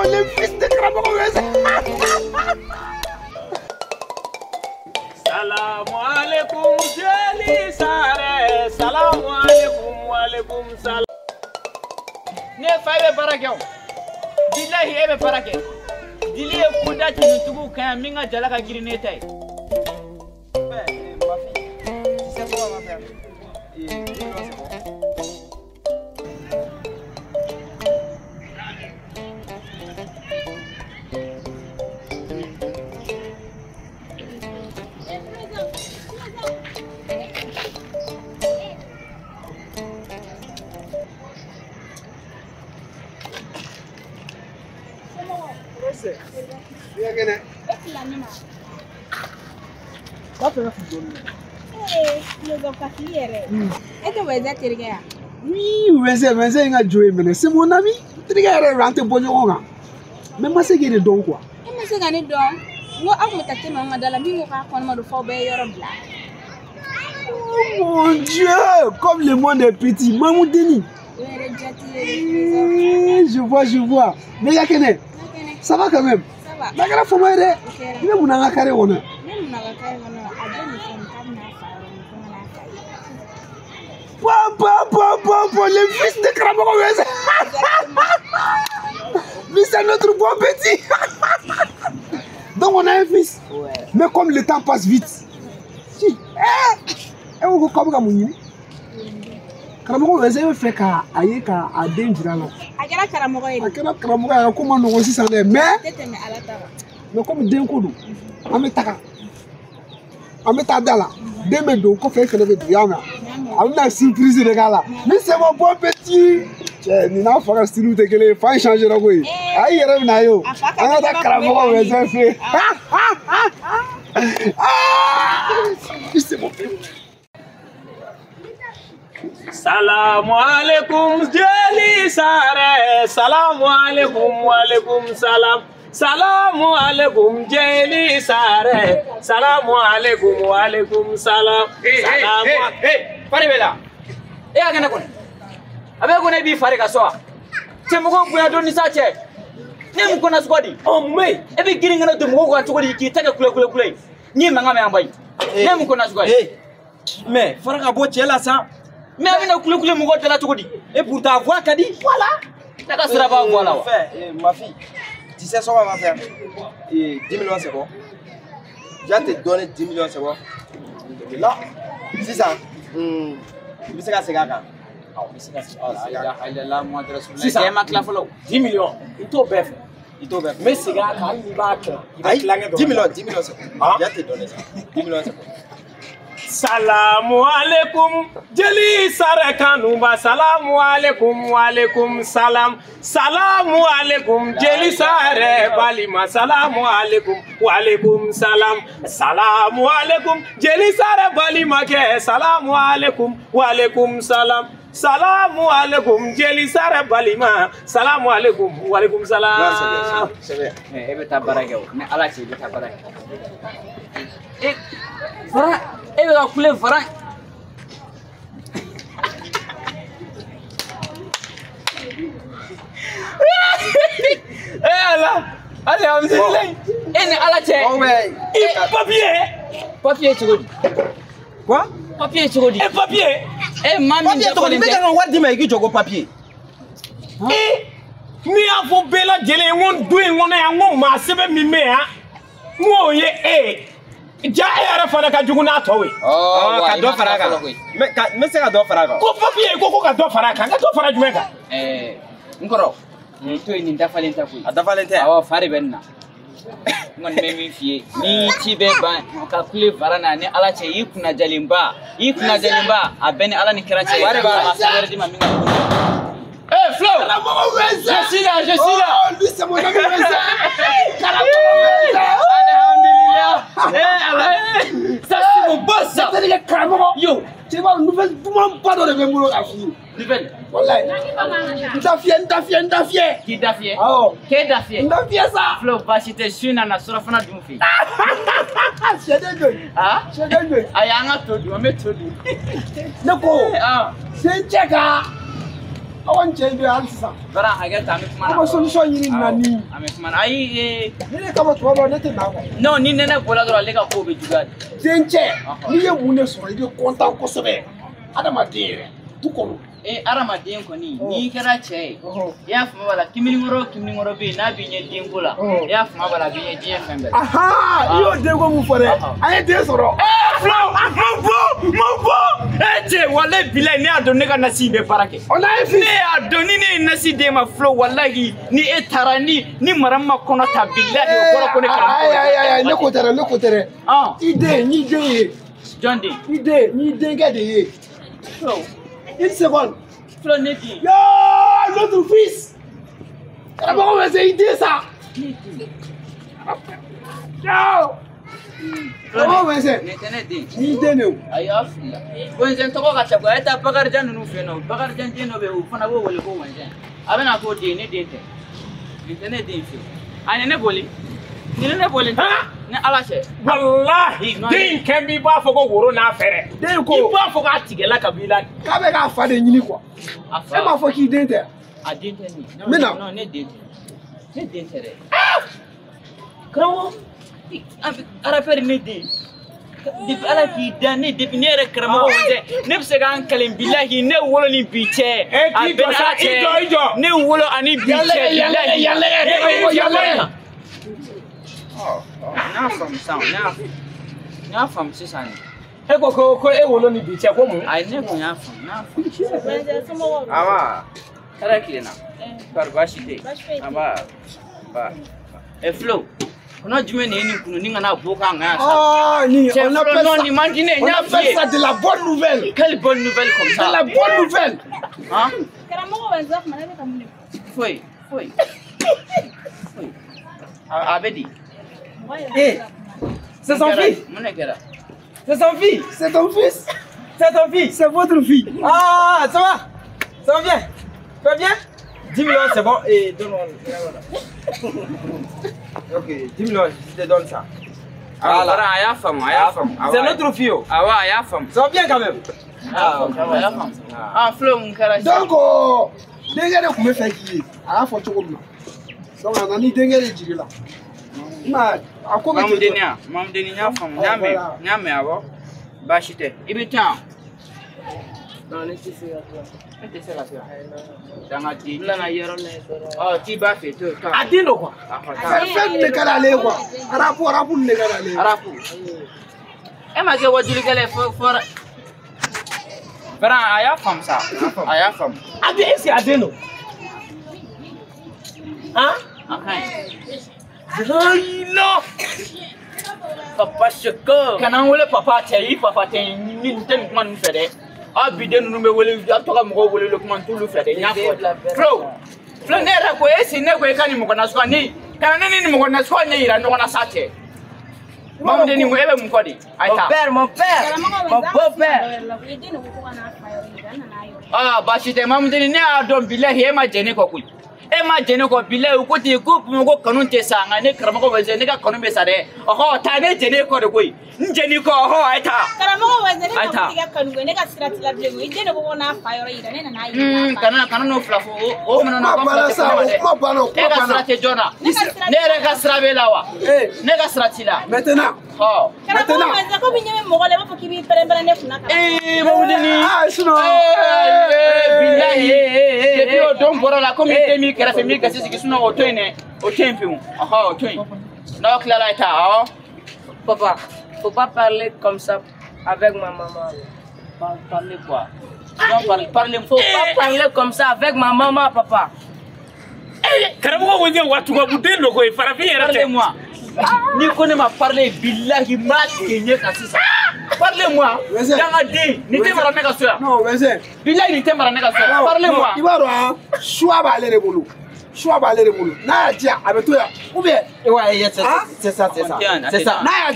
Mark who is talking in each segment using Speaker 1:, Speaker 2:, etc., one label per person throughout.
Speaker 1: le fils de Karamoko.
Speaker 2: Salam alaikum, jeli sare. Salam alaikum, alaikum salam. Ne faibe barake. Billahi ebe barake. Dili e kuda tinutugu kan minga jalaka girine tay.
Speaker 1: Oui, mais il a joué, mais c'est mon ami. Tu regardes, rentre bon jour. Mais moi, c'est qu'il est donc quoi. Oh mon Dieu, comme le monde est petit, Mamou Denis. Je vois. Mais Yakene, ça va quand même. Ça va. Faut m'aider. Il est mon carré on a. Le fils de Karamoko. Lui, c'est notre bon petit. Donc on a un fils. Ouais. Mais comme le temps passe vite. Si. On va comme Kamouni. Karamoko va faire qu'à aïe qu'à Denjira. Karamoko a comment nous aussi s'en est. Mais comme Denkoudou, Ametadala, Demedo, qu'on fait que le Yama. On a surprise de gars là. Mais c'est mon bon petit. Ni n'a pas si nous te que les fins changer la way. Aïe, Renayo. On a Karamoko va faire. C'est mon petit.
Speaker 2: Salam alaikum, jeli sare. Salam alaikum, wa alaikum salam. Salam alaikum, jeli sare. Salam alaikum, wa alaikum salam. Hey, paribela. Agana kone. Abe kone bi fare kasoa. Temugo kuya doni sache. Nem kona squadi. Oh me. Ebe giringa na dumugo kwa tukodi ki taka kule. Ni manga me ambai. Nem kona squadi. Mais faraka bo chela sa. Mais avec nos couleurs, mon gars, tu dis. Et pour t'avoir, tu dit, voilà. Ça sera pas voilà.
Speaker 3: Ma fille, tu sais ce qu'on va faire. 10 millions, c'est bon. Je vais te donner 10 millions, c'est bon. Là, c'est ça. C'est ça, c'est ça.
Speaker 2: C'est ça. 10 millions. Il t'en bête. Mais c'est ça, il va
Speaker 3: 10 millions, c'est bon. Je vais te donner ça. 10 millions, c'est bon.
Speaker 2: Salam alaikum, jeli sare kanumba. Salam alaikum, wa alaikum salam. Salam alaikum, jeli sare balima. Salam alaikum, wa alaikum salam. Salam alaikum, jeli sare balima ke. Salam alaikum, wa alaikum salam. Salam alaikum, jeli sare balima. Salam alaikum, wa alaikum salam.
Speaker 3: C'est bien.
Speaker 2: Eh, beta barake. Mais Allah c'est beta barake. Eh, Fara, eh, va couler Fara. Eh Allah, alhamdulillah. Eh, ne Allah c'est.
Speaker 3: Oh ouais.
Speaker 2: Papier tu dis.
Speaker 3: Quoi?
Speaker 2: Papier tu dis. Eh papier. Eh mami.
Speaker 3: Papier tu dis. Mais quand on va dire mais qui joue papier?
Speaker 2: Eh, ni avons bela jele on doing on e on ma sebe mi me ha. Mo ye eh. Ja era fana ka juguna to we.
Speaker 3: Oh, ka do faraka. Mais c'est ka do faraka.
Speaker 2: Ko papier ko ka do faraka. Ka do faraka jumeka.
Speaker 4: Nkoro. To ni ndafalenta ku.
Speaker 3: Adafalenta.
Speaker 4: Awa fare benna. Ngon me mi fie. Ni tibe ban ka kule varana ne ala che yikuna jalimba. Yikuna jalimba abene ala ni kirache.
Speaker 3: Ware ba
Speaker 4: asere di maminga.
Speaker 2: Eh Flo. Je suis là.
Speaker 1: Oh, lui c'est mon ami.
Speaker 2: Ça c'est mon boss ça.
Speaker 1: C'est le Karamoko. Yo, tu vois une nouvelle tout le monde pas dans le même boulot à fille.
Speaker 2: Nouvelle.
Speaker 1: Wallahi. Dafié.
Speaker 4: Qui dafié?
Speaker 1: Oh.
Speaker 4: Qui dafié?
Speaker 1: Dafié ça.
Speaker 4: Flo ba cité suna na surafana dumfi.
Speaker 1: C'est dingue.
Speaker 4: Ah?
Speaker 1: C'est dingue.
Speaker 4: Ayanga todo, me todo.
Speaker 1: Nako.
Speaker 4: Ah.
Speaker 1: C'est Tcheka. awan cɛ bɛ hali sisan.
Speaker 4: Bara hakɛ ta an bɛ kuma na.
Speaker 1: An bɛ solution ɲini nin na ni.
Speaker 4: An bɛ kuma na ayi
Speaker 1: ne de kama tuma dɔ ne tɛ na quoi.
Speaker 4: non ni nɛnɛ bɔra dɔrɔn ale ka ko bɛ juguya de.
Speaker 1: Dencɛ n'i ye mun de sɔrɔ i bɛ content kosɛbɛ adamaden yɛrɛ du kɔnɔ.
Speaker 4: Adamaden kɔni n'i kɛra cɛ ye i y'a faamu wala kimininkɔrɔ bɛ yen n'a b'i ɲɛ denko la i y'a faamu wala a b'i ɲɛ diɲɛ fɛn bɛɛ la.
Speaker 1: I y'o denko mun fɔ dɛ an ye den sɔrɔ.
Speaker 2: Flo ma bɔ cɛ walayi bilayi ne y'a dɔn ne ka nasi bɛ baara kɛ.
Speaker 1: On a un fils.
Speaker 2: Ne y'a dɔn ni ne ye nasi d'e ma Flo walayi ni e taara ni mara ma kɔnɔ ta bilayi o kɔrɔ ko ne karamɔgɔ.
Speaker 1: Ayi ne ko tɛ dɛ ne ko tɛ dɛ. I den n'i den ye.
Speaker 4: Jɔn den.
Speaker 1: I den n'i denkɛ de ye.
Speaker 4: Flo.
Speaker 1: Une seconde.
Speaker 4: Flo ne den.
Speaker 1: Yo notre fils. Karamɔgɔ bɛ se i den sa. Yo. Karamɔgɔ bɛ se.
Speaker 4: Ne tɛ ne den.
Speaker 1: N'i den de o.
Speaker 4: A y'a fili la. Wɛnzɛn tɔgɔ ka ca quoi a ye taa Bakarijan ninnu fɛ yen nɔ Bakarijan den dɔ bɛ yen o fana b'o wele ko wɛnzɛn a bɛ na fɔ den ne den tɛ nin tɛ ne den fɛ a ni ne boli ni ne boli ni ala cɛ.
Speaker 2: Walahi den kɛ b'i b'a fɔ ko woro n'a fɛrɛ.
Speaker 1: Den ko
Speaker 2: i b'a fɔ k'a tigɛla ka b'i la.
Speaker 1: K'a bɛ k'a fa de ɲini quoi.
Speaker 4: A fa.
Speaker 1: E m'a fɔ k'i den tɛ.
Speaker 4: A den tɛ nin.
Speaker 1: N bɛ na.
Speaker 4: Non ne den tɛ ne den tɛ dɛ. Karamɔgɔ arafɛri ne den. Depuis ala k'i da ne depuis ne yɛrɛ karamɔgɔ tɛ ne bɛ se k'an kalan bilahi ne wolo ni bi cɛ a bɛn ala cɛ ne wolo ani bi cɛ bilahi n'a faamu sisan n y'a faamu sisan
Speaker 2: e ko e wolo ni bi cɛ ko mun.
Speaker 4: ayi ne kun y'a faamu n y'a faamu. awa kɛra tilenna bari baasi tɛ yen aba Flo. On a du mal ni kunu ni ngana boka ngaya sa.
Speaker 1: Ni
Speaker 4: on appelle ça ni mandine
Speaker 1: on appelle ça de la bonne nouvelle.
Speaker 4: Quelle bonne nouvelle comme ça?
Speaker 1: De la bonne nouvelle.
Speaker 4: Hein?
Speaker 5: Karamɔgɔ bɛ zaf mana bɛ ka mun de?
Speaker 4: Foi. Abedi.
Speaker 1: Eh. C'est son fils.
Speaker 4: Mon kɛra.
Speaker 1: C'est son fils. C'est ton fils. C'est ton fils. C'est votre fille. Ah, ça va? Ça va bien? Ça va bien? 10 millions, c'est bon. Et donne-moi. Ok, 10 millions, je te donne ça.
Speaker 4: Voilà, a y'a faamu.
Speaker 1: C'est notre fille.
Speaker 4: Ah ouais, a y'a faamu.
Speaker 1: Ça va bien quand même.
Speaker 4: Ah, a y'a faamu. Ah, Flo mun kɛra.
Speaker 1: Donc, denkɛ de tun bɛ fɛ k'i ye. A y'a fɔ cogo min na. Donc, a nana ni denkɛ de jigi la. A ko bɛ ten tɔ.
Speaker 4: Mamudeni y'a faamu. N y'a mɛn awɔ. Baasi tɛ. I bɛ taa.
Speaker 5: Non, ne tɛ se ka to.
Speaker 4: E tɛ se ka to. Danga di. N nana yɔrɔ la yen. T'i b'a fɛ to.
Speaker 2: A den don quoi.
Speaker 1: Fɛn de ka d'ale ye quoi. Arabu de ka d'ale ye.
Speaker 4: Arabu. E ma kɛ wajulikɛla ye fɔ. Bara a y'a faamu sa. A y'a faamu.
Speaker 2: A den est-ce a den don. Hein?
Speaker 4: A ka ɲi. Non. Papa Cheko. Kana n wele papa tɛ i papa tɛ ni n tɛ nin kuma ninnu fɛ dɛ. A bi den ninnu bɛ wele a tɔgɔ mɔgɔw wele kuma n t'olu fɛ dɛ n y'a fɔ. Flo ne yɛrɛ ko esi ne ko e ka nin mɔgɔ nasugu ni kana ne ni nin mɔgɔ nasugu ɲɛ yira ɲɔgɔn na sa cɛ. Mamudeni e bɛ mun fɔ de? Mon père. Mon beau-père. Ah baasi tɛ Mamudeni ne y'a dɔn bilahi e ma jɛn ne kɔ koyi. E ma jɛn ne kɔ bilahi ko ten ko ko kanu tɛ sa nka ne karamɔgɔ bɛ se ne ka kanu bɛ sa dɛ. Taa ne jɛn ne kɔ de koyi. N jɛn n'i kɔ a ye taa.
Speaker 5: Karamɔgɔ bɛ se ne ka tigɛ kanu koyi ne ka sira t'i la bilen koyi. I den de ko n'a fa yɔrɔ yira ne nana yira. Kana
Speaker 4: n'o fila fɔ o mana na kuma dɛ. E ka sira tɛ jɔn na. Ne yɛrɛ ka sira b'e la wa? Ne ka sira t'i la.
Speaker 1: Maintenant.
Speaker 5: Karamɔgɔ bɛ se ko min ɲɛ bɛ mɔgɔ la i b'a fɔ k'i b'i pɛrɛn-pɛrɛn ne kunna kan.
Speaker 4: Mamudeni.
Speaker 1: Sinon.
Speaker 4: Bilahi. Depuis o don bɔra la komi den min kɛrɛfɛ min gasi sigi sinon o to yen dɛ. O to yen pewu. O to yen. N'aw tilala taa
Speaker 5: Papa, faut pas parler comme ça avec ma maman.
Speaker 4: Parlez quoi?
Speaker 5: Faut pas parler comme ça avec ma maman, papa.
Speaker 2: Karamɔgɔ ko n ye watugabu den don koyi farafin yɛrɛ tɛ.
Speaker 4: Parlez-moi. Ni ko ne ma parler bilahi ma tigɛ ɲɛ kan sisan. Parlez-moi. Danga den nin tɛ mara ne ka so yan.
Speaker 1: Non, Wɛnsɛn.
Speaker 4: Bilahi nin tɛ mara ne ka so yan. Parlez-moi.
Speaker 1: I b'a dɔn choix b'ale de bolo. Choix b'ale de bolo. N'a y'a diya a bɛ to yan. Ou bien. Ouais, c'est ça. C'est ça. N'a y'a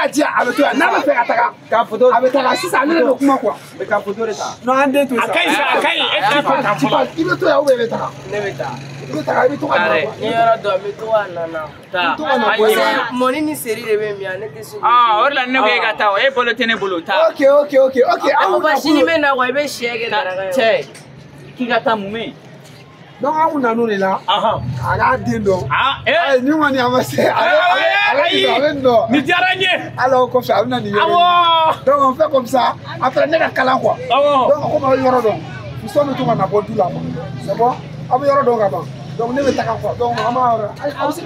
Speaker 1: diya a bɛ to yan. N'a bɛ fɛ ka taga. K'a photo. A bɛ taga sisan ale de bɛ kuma quoi. Mais k'a photo de ta. Non, an den to yen sa.
Speaker 2: A ka ɲi sa a ka ɲi e t'i fa kan fɔlɔ.
Speaker 1: I bɛ to yan ou bien i bɛ taga.
Speaker 5: Ne bɛ taa.
Speaker 1: I bɛ taga i bɛ to ka na quoi.
Speaker 5: Ni yɔrɔ dɔ n bɛ to ka nana.
Speaker 4: Taa.
Speaker 5: Mɔni ni série de bɛ min ne tɛ se.
Speaker 4: O de la ne ko e ka taa o e bolo tɛ ne bolo taa.
Speaker 1: Ok.
Speaker 5: Papa sini bɛ na wa i bɛ sɛ kɛ daraka ye.
Speaker 4: Cɛ k'i ka taa mun mɛ
Speaker 1: donc an kun nan'o de la a k'a den dɔn ni kɔni a ma se a bɛ dɔn
Speaker 2: nin diyara n ye
Speaker 1: ala o kɔfɛ a bɛ na nin yɔrɔ donc on fait comme ça après ne ka kalan quoi donc comme a bɛ yɔrɔ dɔn muso bɛ to ka na bɔ du la c'est bon a bɛ yɔrɔ dɔn ka ban donc ne bɛ taga quoi donc an b'a yɔrɔ aw bɛ se
Speaker 5: an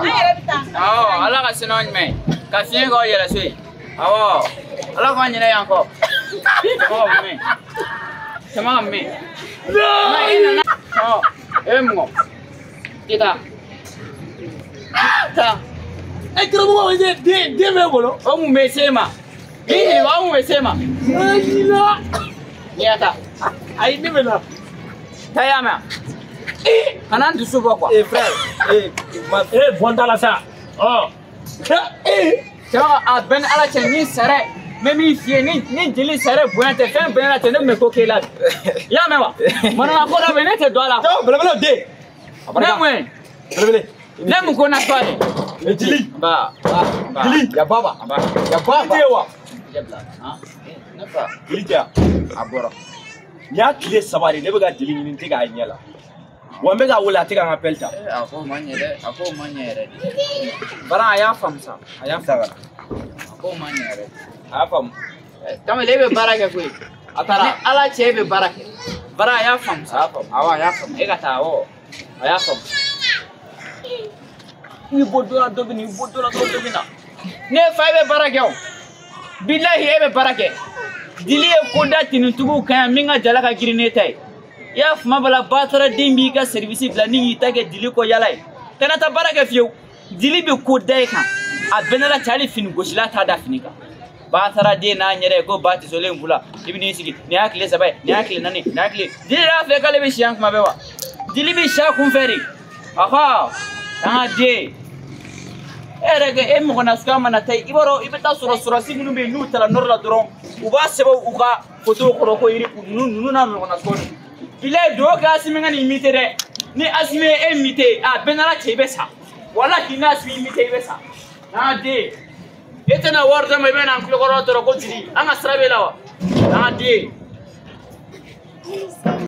Speaker 5: yɛrɛ bɛ taa
Speaker 4: ala ka sinɔ ɲuman ka fiɲɛ k'aw yɛlɛ so ye awɔ ala k'an ɲinɛ yan kɔ sama ka mɛn i nana mun kɔ kita taa
Speaker 2: karamɔgɔ den bɛ bolo
Speaker 4: o mun bɛ se ma i ɲininka o mun bɛ se ma n'i y'a ta
Speaker 2: ayi ne bɛ na
Speaker 4: taa y'a mɛn kana n dusu bɔ quoi
Speaker 2: bɔn ta la sa
Speaker 4: cɛba a bɛɛ ni ala cɛ ni sɛrɛ n bɛ min f'i ye ni jeli sɛrɛ bonya tɛ fɛn bonya la tɛ ne tun bɛ ko k'e la i y'a mɛn wa manana ko dɔ bɛ yen ne tɛ don a la
Speaker 2: belebele den
Speaker 4: ne mun
Speaker 2: belebele
Speaker 4: ne mun ko na to ale
Speaker 2: jeli
Speaker 4: ba
Speaker 2: jeli
Speaker 4: ya baba
Speaker 2: tɛ wa
Speaker 4: ne fa
Speaker 2: jeli tɛ
Speaker 4: a bɔra
Speaker 2: nin y'a tile saba de ne bɛ ka jeli ɲini n tɛ k'a ɲɛ la wa n bɛ k'a wele a tɛ ka n ka pelle ta
Speaker 4: a ko ma ɲɛ dɛ a ko ma ɲɛ yɛrɛ de bara a y'a faamu sa a y'a faamu a ko ma ɲɛ yɛrɛ
Speaker 2: a y'a faamu
Speaker 4: kamalen e bɛ baara kɛ koyi a taara ni ala cɛ e bɛ baara kɛ bara a y'a faamu sa awɔ a y'a faamu e ka taa awɔ a y'a faamu i bɔ dɔ la dɔ bɛ na i bɔ dɔ la dɔ bɛ na ne fa e bɛ baara kɛ o bilahi e bɛ baara kɛ dili ye ko da tinitigiw kan yan min ka jala ka girin ne ta ye i y'a fama bala batara den b'i ka service bila ni y'i ta kɛ dili kɔ yala ye kana taa baara kɛ fiyewu dili bɛ ko da e kan a bɛɛ n'a la cɛ hali fini gosila t'a da fini kan batara den n'a ɲɛrɛ ye ko ba tisolen b'u la i bɛ n'i sigi nin y'a tile saba ye nin y'a tile naani nin y'a tile dili y'a fɛ k'ale bɛ siyan kuma bɛɛ wa dili bɛ siya kunfɛ de aha an ka den e yɛrɛ kɛ e mɔgɔ nasuguya mana taa i b'a dɔn i bɛ taa sɔrɔ sɔrɔsi minnu bɛ yen n'u taara nɔrɔ la dɔrɔn u b'a sɛbɛn u ka foto kɔrɔ ko yiri ninnu n'a ɲɔgɔn nasuguya bilayi do ka asimi ka nin imite dɛ ni asimi ye e imite a bɛɛ n'ala cɛ i bɛ sa wala k'i n'a asimi imite i bɛ sa an ka den e tɛna wari d'a ma i bɛ na n kulokɔrɔ dɔrɔn ko jeli an ka sira b'e la wa an ka den